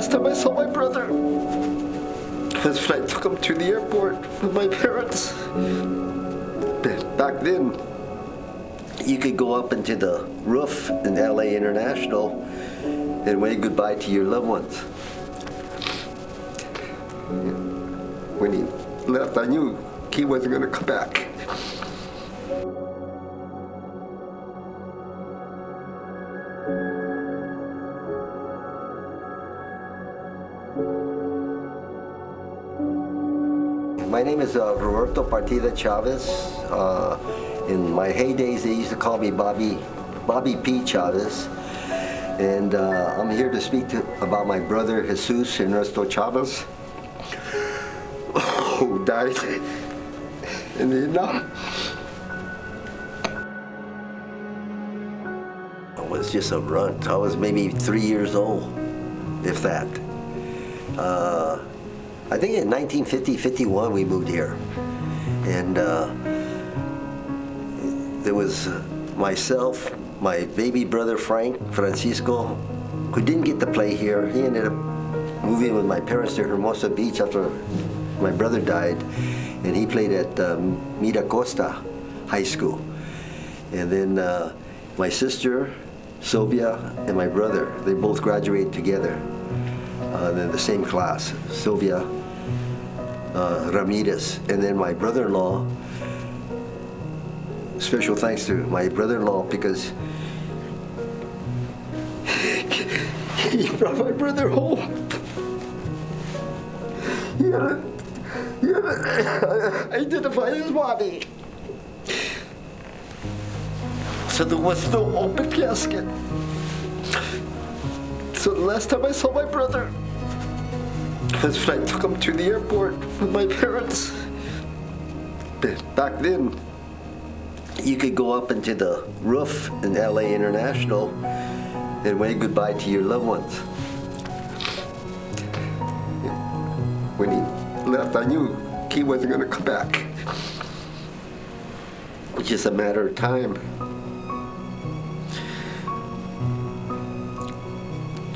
last time I saw my brother was when I took him to the airport with my parents. Back then, you could go up into the roof in LA International and wave goodbye to your loved ones. When he left, I knew he wasn't going to come back. My name is Roberto Chavez. In my heydays, they used to call me Bobby P. Chavez. And I'm here to speak about my brother, Jesus Ernesto Chavez, who died in Vietnam. I was just a runt. I was maybe 3 years old, if that. I think in 1950-51 we moved here, and there was myself, my baby brother Francisco, who didn't get to play here. He ended up moving with my parents to Hermosa Beach after my brother died, and he played at Miracosta High School. And then my sister, Sylvia, and my brother, they both graduated together in the same class, Sylvia Ramirez. And then my brother-in-law, special thanks to my brother-in-law because he brought my brother home. He had to identify his body. So there was no open casket. So the last time I saw my brother was when I took him to the airport with my parents. Back then, you could go up into the roof in LA International and wave goodbye to your loved ones. When he left, I knew he wasn't going to come back. It was just a matter of time.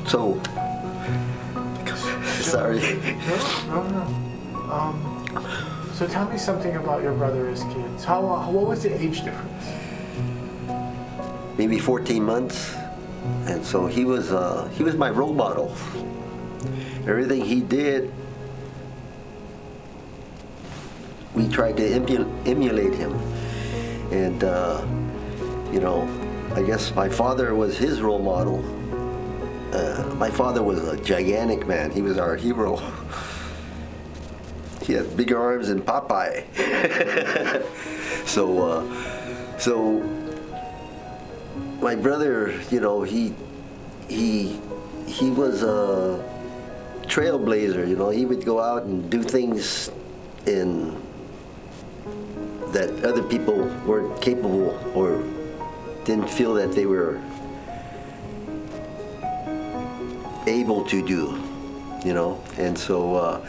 So, sorry. No. So tell me something about your brother as kids. What was the age difference? Maybe 14 months. And so he was my role model. Everything he did, we tried to emulate him. And, I guess my father was his role model. My father was a gigantic man. He was our hero. He had bigger arms than Popeye. So my brother, he was a trailblazer. He would go out and do things that other people weren't capable or didn't feel that they were able to do. And so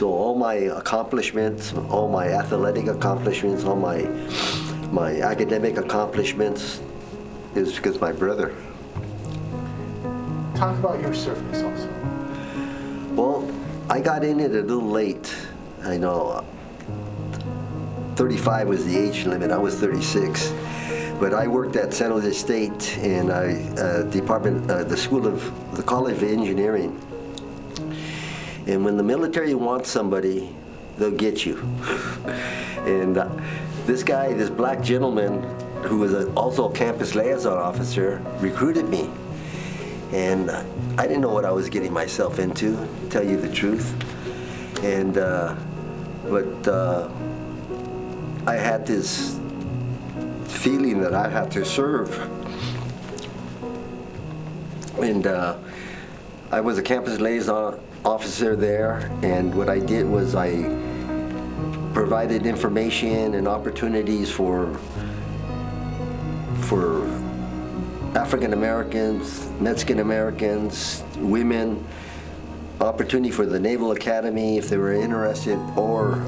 all my accomplishments, all my athletic accomplishments, all my academic accomplishments is because of my brother. Talk about your service also. Well, I got in it a little late. I know 35 was the age limit. I was 36. But I worked at San Jose State in the College of Engineering. And when the military wants somebody, they'll get you. And this black gentleman, who was also a campus liaison officer, recruited me. And I didn't know what I was getting myself into, to tell you the truth. And but I had this feeling that I had to serve. And I was a campus liaison officer there, and what I did was I provided information and opportunities for African Americans, Mexican Americans, women, opportunity for the Naval Academy if they were interested, or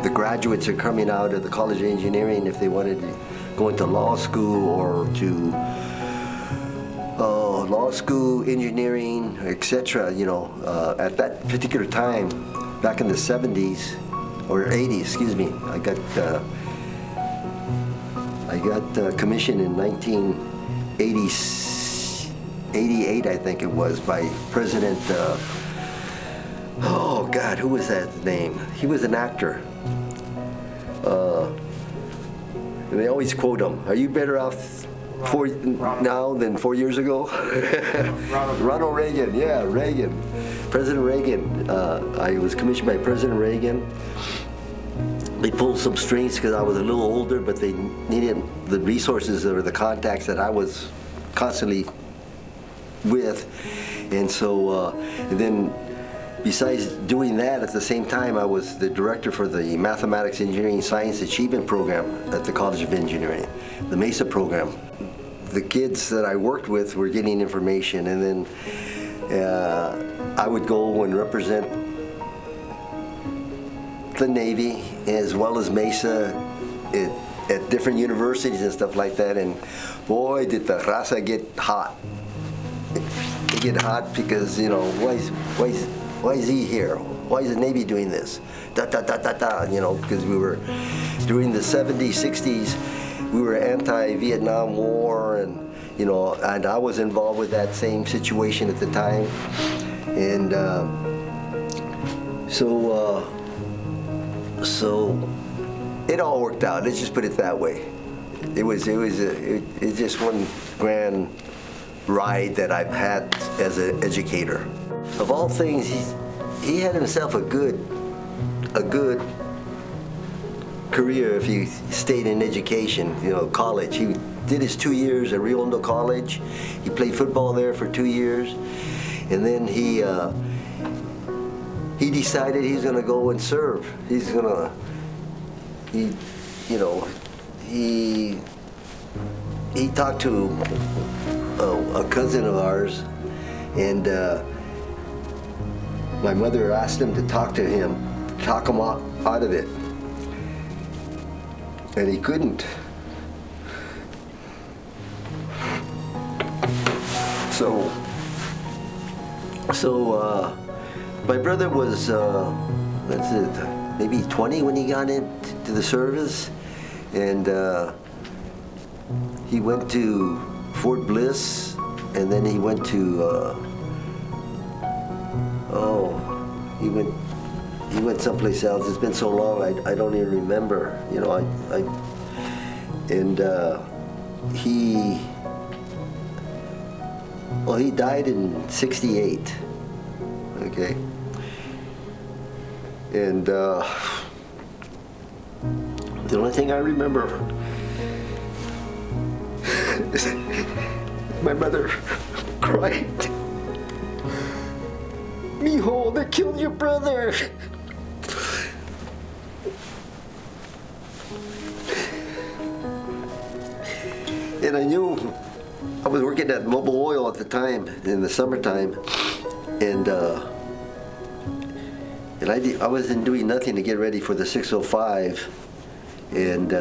the graduates are coming out of the College of Engineering if they wanted to go into law school or to school, engineering, etc. You know, at that particular time, back in the 70s or 80s, excuse me, I got commissioned in 1988, I think it was, by President. Oh God, who was that name? He was an actor. And they always quote him. Are you better off now than 4 years ago? Ronald Reagan, yeah, Reagan. President Reagan. I was commissioned by President Reagan. They pulled some strings because I was a little older, but they needed the resources or the contacts that I was constantly with. And so, and then besides doing that, at the same time, I was the director for the Mathematics, Engineering, Science Achievement Program at the College of Engineering, the MESA program. The kids that I worked with were getting information, and then I would go and represent the Navy as well as MESA at different universities and stuff like that. And boy, did the raza get hot. They get hot because, you know, why is he here? Why is the Navy doing this? Da da da da da. You know, because we were during the 70s, 60s, we were anti-Vietnam War, and you know, and I was involved with that same situation at the time, and so it all worked out. Let's just put it that way. It's just one grand ride that I've had as an educator. Of all things, he had himself a good career if he stayed in education, you know, college. He did his 2 years at Rio Hondo College. He played football there for 2 years, and then he decided he's going to go and serve. He talked to a cousin of ours, and my mother asked him to talk him out of it, and he couldn't. So my brother was maybe 20 when he got into the service, and he went to Fort Bliss, and then he went to he went someplace else. It's been so long, I don't even remember. You know, he died in '68. Okay. And the only thing I remember is my mother cried, "Mijo, they killed your brother." And I knew I was working at Mobile Oil at the time in the summertime, and I wasn't doing nothing to get ready for the 605, and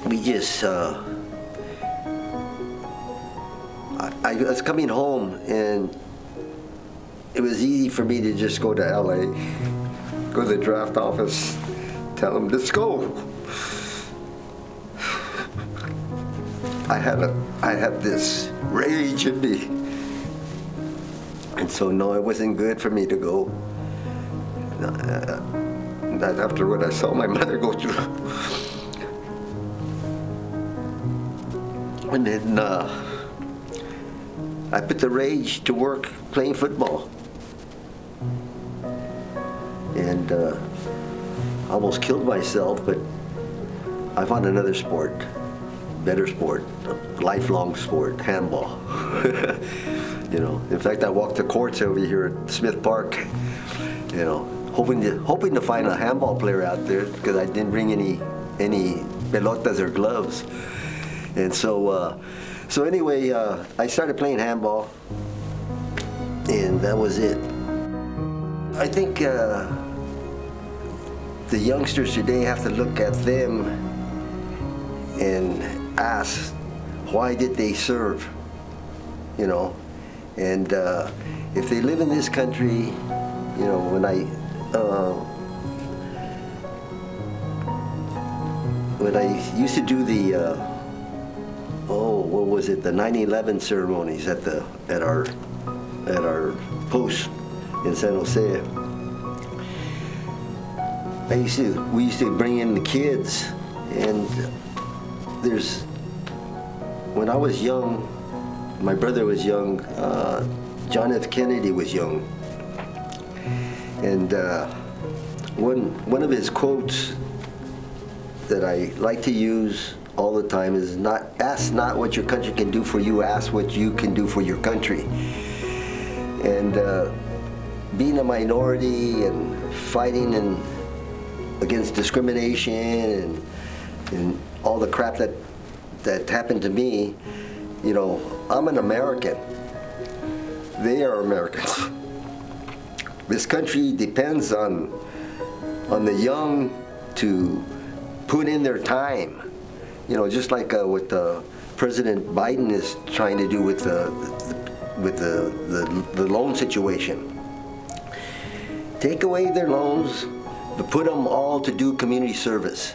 we just I was coming home, and it was easy for me to just go to LA, go to the draft office, tell them, let's go. I had this rage in me, and so no, it wasn't good for me to go. Not after what I saw my mother go through. And then I put the rage to work playing football, and almost killed myself, but I found another sport, better sport, lifelong sport, handball. You know, in fact, I walked the courts over here at Smith Park, you know, hoping to find a handball player out there, because I didn't bring any pelotas or gloves. And so anyway, I started playing handball, and that was it. I think the youngsters today have to look at them and ask, why did they serve? You know, and if they live in this country, you know, when I used to do the what was it, the 9/11 ceremonies at our post in San Jose, we used to bring in the kids, and when I was young, my brother was young, John F. Kennedy was young, and one of his quotes that I like to use all the time is, ask not what your country can do for you, ask what you can do for your country. And being a minority and fighting against discrimination and all the crap that happened to me, you know, I'm an American. They are Americans. This country depends on the young to put in their time. You know, just like what President Biden is trying to do with the loan situation. Take away their loans, but put them all to do community service.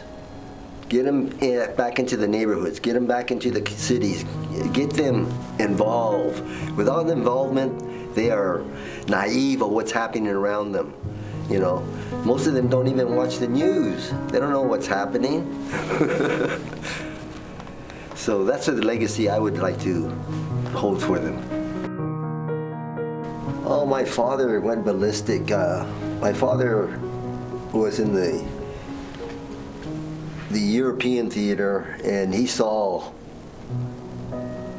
Get them back into the neighborhoods, get them back into the cities, get them involved. Without involvement, they are naive of what's happening around them. You know, most of them don't even watch the news. They don't know what's happening. So that's the legacy I would like to hold for them. Oh, my father went ballistic. My father was in the European theater, and he saw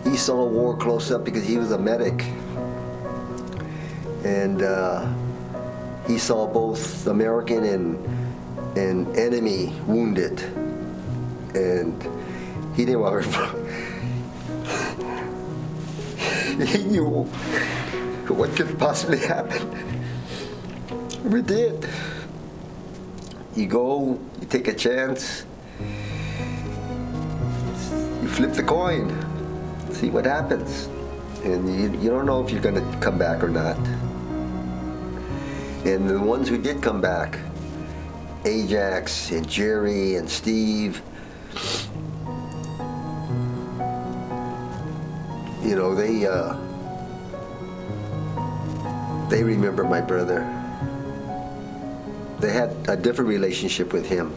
war close up because he was a medic, and he saw both American and enemy wounded, and he didn't want to. He knew what could possibly happen. We did. You go, you take a chance, you flip the coin, see what happens, and you don't know if you're going to come back or not. And the ones who did come back, Ajax and Jerry and Steve, you know, they remember my brother. They had a different relationship with him.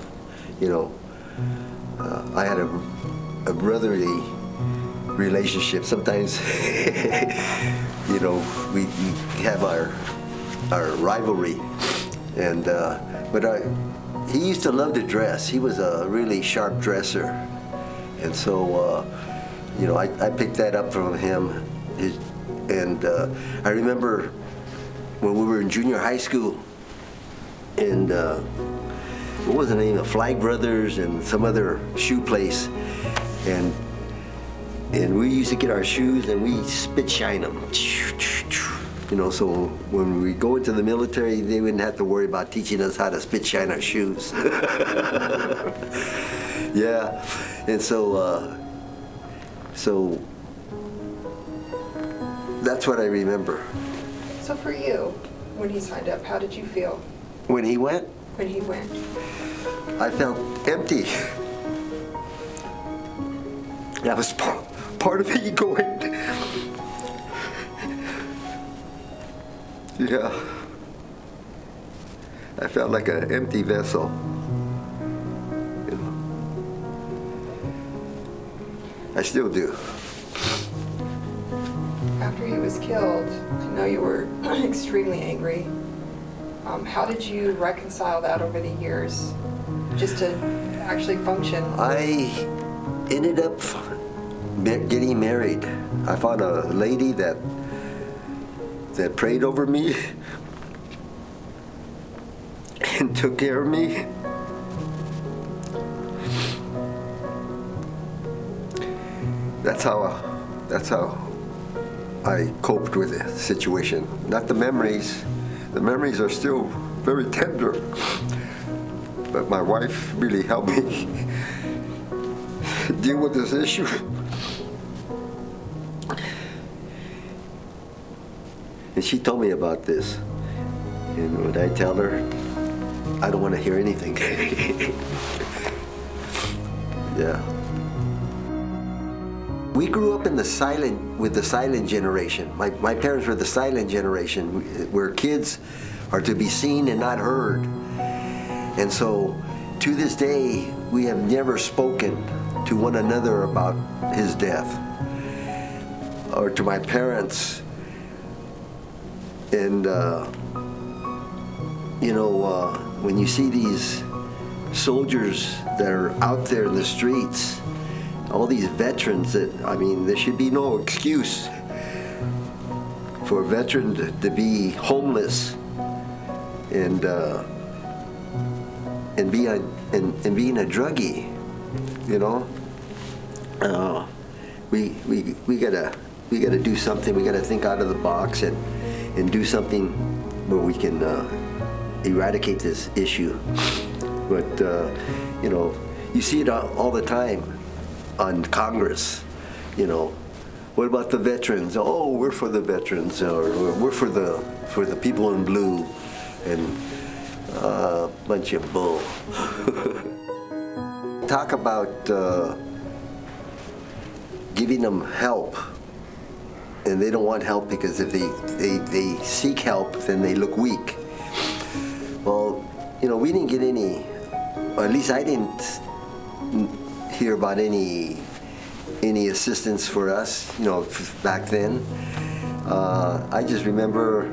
You know, I had a brotherly relationship. Sometimes, you know, we have our rivalry, and but he used to love to dress. He was a really sharp dresser, and so you know, I picked that up from him. And I remember when we were in junior high school, and what was the name of Flag Brothers and some other shoe place, and we used to get our shoes and we spit shine them. You know, so when we go into the military, they wouldn't have to worry about teaching us how to spit shine our shoes. Yeah, and so that's what I remember. So for you, when he signed up, how did you feel? When he went? When he went. I felt empty. That was part of me going. Yeah. I felt like an empty vessel. You know. I still do. After he was killed, I know you were extremely angry. How did you reconcile that over the years, just to actually function? I ended up getting married. I found a lady that prayed over me and took care of me. That's how I coped with the situation. Not the memories. The memories are still very tender, but my wife really helped me deal with this issue. And she told me about this. And when I tell her, I don't want to hear anything. Yeah. We grew up in the silent generation. My parents were the silent generation, where kids are to be seen and not heard. And so, to this day, we have never spoken to one another about his death, or to my parents. And when you see these soldiers that are out there in the streets, all these veterans, there should be no excuse for a veteran to be homeless and being a druggie, you know. We gotta do something. We gotta think out of the box and do something where we can eradicate this issue. But you see it all the time on Congress. What about the veterans? Oh, we're for the veterans, or we're for the people in blue, and a bunch of bull. Talk about giving them help, and they don't want help because if they seek help, then they look weak. Well, we didn't get any, or at least I didn't hear about any assistance for us, back then. I just remember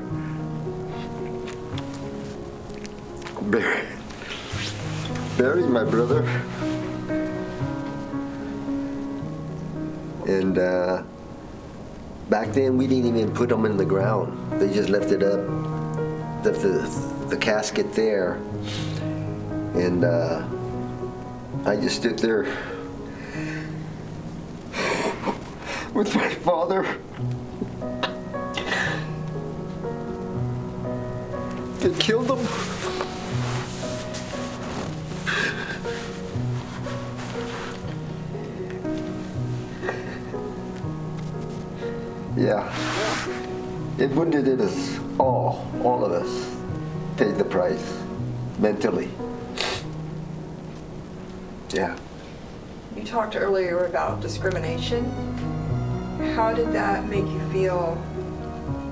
burying my brother, and back then we didn't even put him in the ground. They just left it up, left the casket there, and I just stood there with my father. They killed him. Yeah. It wounded us all of us paid the price, mentally. Yeah. You talked earlier about discrimination. How did that make you feel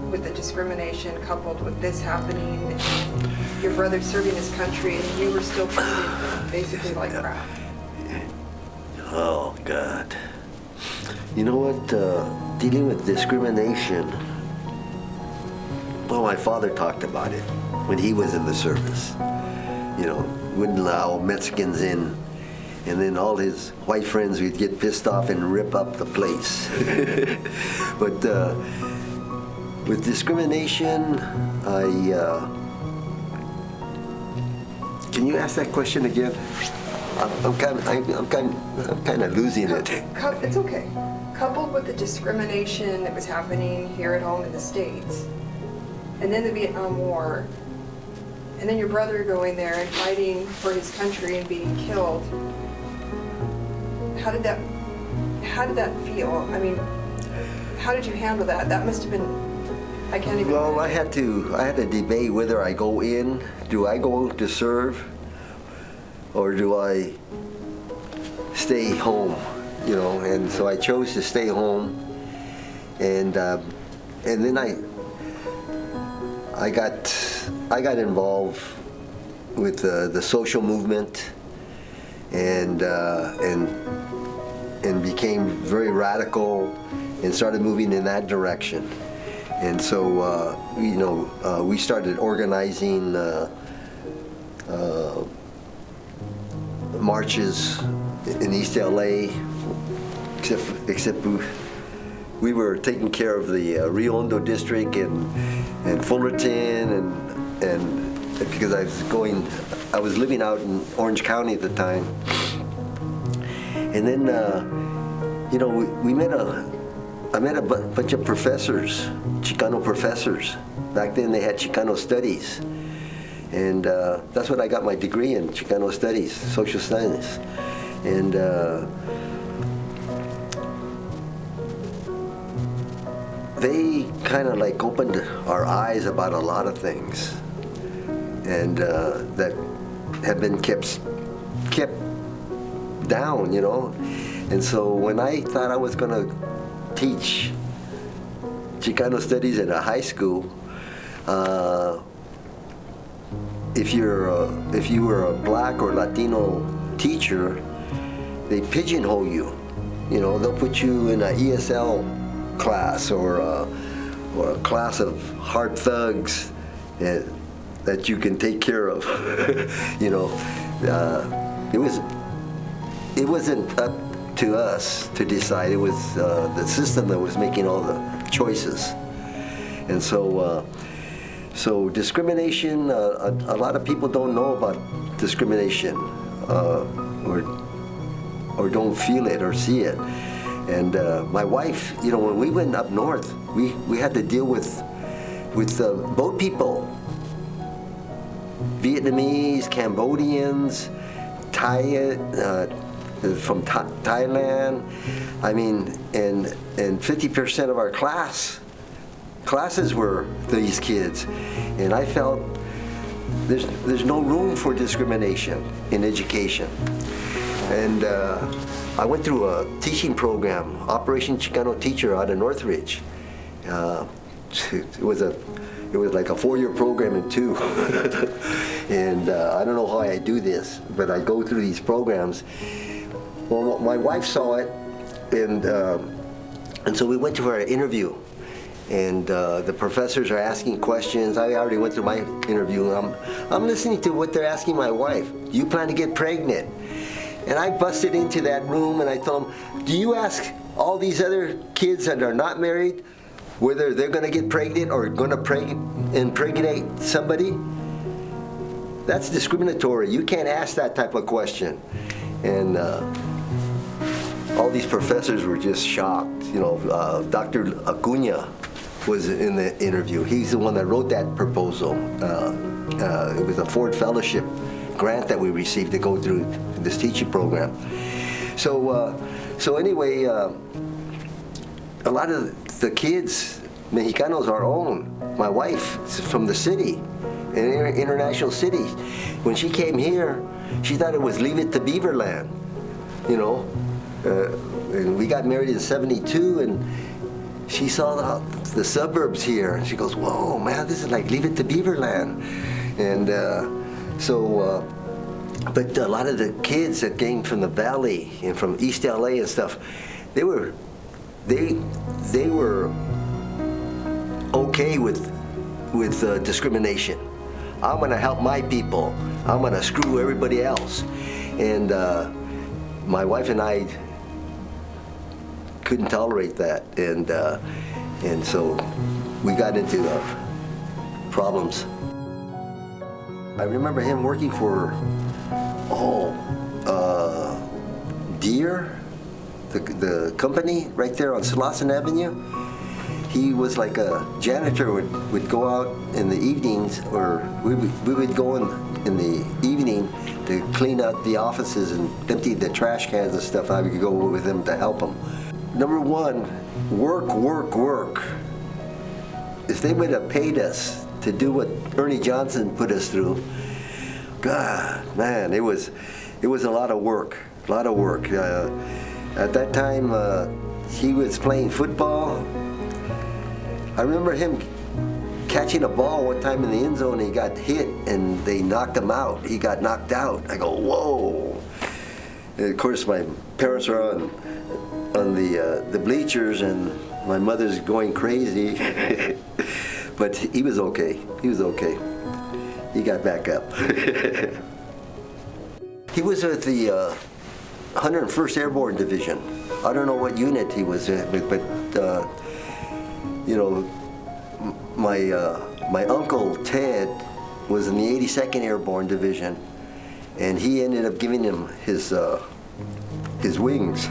with the discrimination coupled with this happening, your brother serving his country, and you were still treated basically like crap? Oh, God. You know what? Dealing with discrimination, well, my father talked about it when he was in the service. Wouldn't allow Mexicans in. And then all his white friends would get pissed off and rip up the place. But with discrimination, can you ask that question again? I'm kind of losing it. It's okay. Coupled with the discrimination that was happening here at home in the States, and then the Vietnam War, and then your brother going there and fighting for his country and being killed. How did that feel? How did you handle that? That must have been, I can't even. Well, I had to debate whether I go in. Do I go to serve, or do I stay home? And so I chose to stay home, and then I got involved with the social movement, and became very radical and started moving in that direction. And so we started organizing marches in East LA, except we were taking care of the Rio Hondo district and Fullerton, and because I was living out in Orange County at the time. And then I met a bunch of professors, Chicano professors. Back then they had Chicano studies, and that's what I got my degree in, Chicano studies, social studies. And they kind of like opened our eyes about a lot of things, and that have been kept down, you know. And so when I thought I was going to teach Chicano studies at a high school, if you were a black or Latino teacher, they pigeonhole you. You know, they'll put you in an ESL class or a class of hard thugs that you can take care of. You know, it wasn't up to us to decide. It was the system that was making all the choices. And so discrimination, a lot of people don't know about discrimination or don't feel it or see it. And my wife, you know, when we went up north, we had to deal with boat people, Vietnamese, Cambodians, Thai, from Thailand. I mean, and 50% of our classes were these kids, and I felt there's no room for discrimination in education. And I went through a teaching program, Operation Chicano Teacher, out of Northridge. It was like a 4-year program in 2. And I don't know how I do this, but I go through these programs. Well, my wife saw it, and so we went to our interview. And the professors are asking questions. I already went through my interview. I'm listening to what they're asking my wife. Do you plan to get pregnant? And I busted into that room and I told them, do you ask all these other kids that are not married whether they're going to get pregnant or going to impregnate somebody? That's discriminatory. You can't ask that type of question. And all these professors were just shocked. You know, Dr. Acuna was in the interview. He's the one that wrote that proposal. It was a Ford Fellowship grant that we received to go through this teaching program. So anyway, a lot of the kids, Mexicanos, our own. My wife is from the city, an international city. When she came here, she thought it was Leave It to Beaverland, you know. And we got married in '72, and she saw the suburbs here, and she goes, "Whoa, man, this is like Leave It to Beaverland." And but a lot of the kids that came from the valley and from East LA and stuff, they were okay with discrimination. I'm gonna help my people. I'm gonna screw everybody else. And my wife and I couldn't tolerate that, and so we got into problems. I remember him working for Deere, the company right there on Slauson Avenue. He was like a janitor, would go out in the evenings, or we would go in the evening to clean out the offices and empty the trash cans and stuff. I would go with him to help him. Number one, work. If they would have paid us to do what Ernie Johnson put us through, God, man, it was a lot of work. At that time, he was playing football. I remember him catching a ball one time in the end zone. He got hit, and they knocked him out. He got knocked out. I go, whoa! And of course, my parents are on the bleachers, and my mother's going crazy. But he was okay. He got back up. He was with the 101st Airborne Division. I don't know what unit he was in, but you know, my uncle Ted was in the 82nd Airborne Division, and he ended up giving him his wings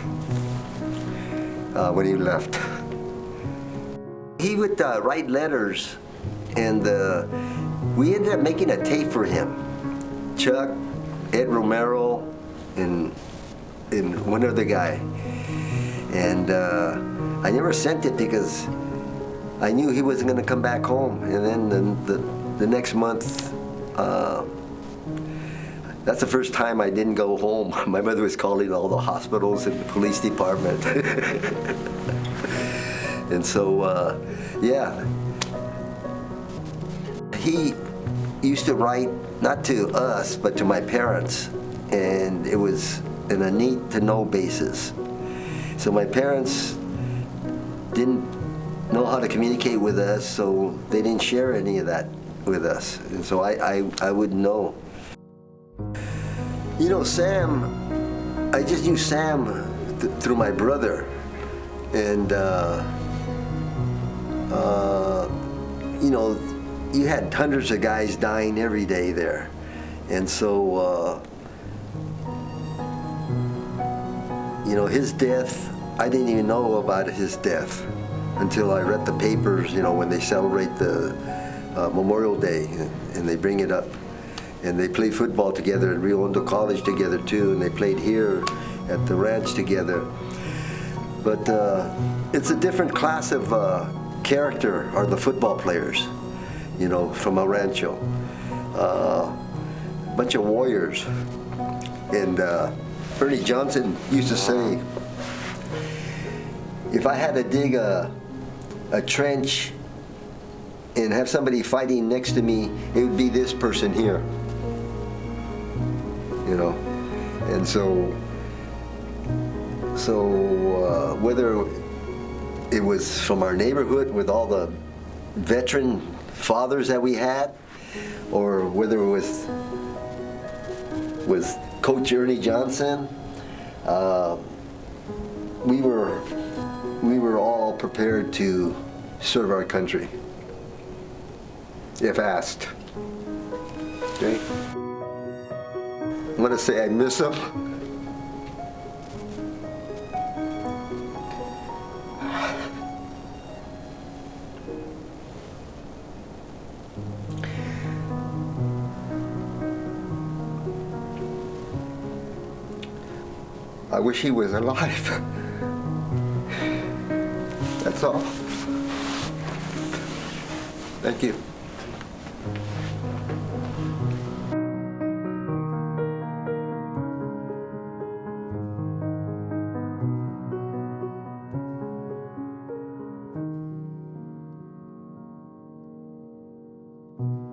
when he left. He would write letters, and we ended up making a tape for him. Chuck, Ed Romero, and one other guy. And I never sent it because I knew he wasn't going to come back home. And then the next month, that's the first time I didn't go home. My mother was calling all the hospitals and the police department. And so, yeah. He used to write, not to us, but to my parents. And it was in a need-to-know basis. So my parents didn't know how to communicate with us, so they didn't share any of that with us. And so I wouldn't know. You know, Sam, I just knew Sam through my brother. And, you know, you had hundreds of guys dying every day there. And so, you know, his death, I didn't even know about his death until I read the papers, you know, when they celebrate the Memorial Day, and they bring it up. And they play football together at Rio Hondo College together too, and they played here at the ranch together. But it's a different class of character are the football players, you know, from El Rancho. Bunch of warriors. And Ernie Johnson used to say, if I had to dig a trench and have somebody fighting next to me, it would be this person here. You know, and so whether it was from our neighborhood with all the veteran fathers that we had, or whether it was Coach Ernie Johnson, we were all prepared to serve our country if asked. Okay. I want to say I miss him. I wish he was alive. That's all. Thank you. Thank you.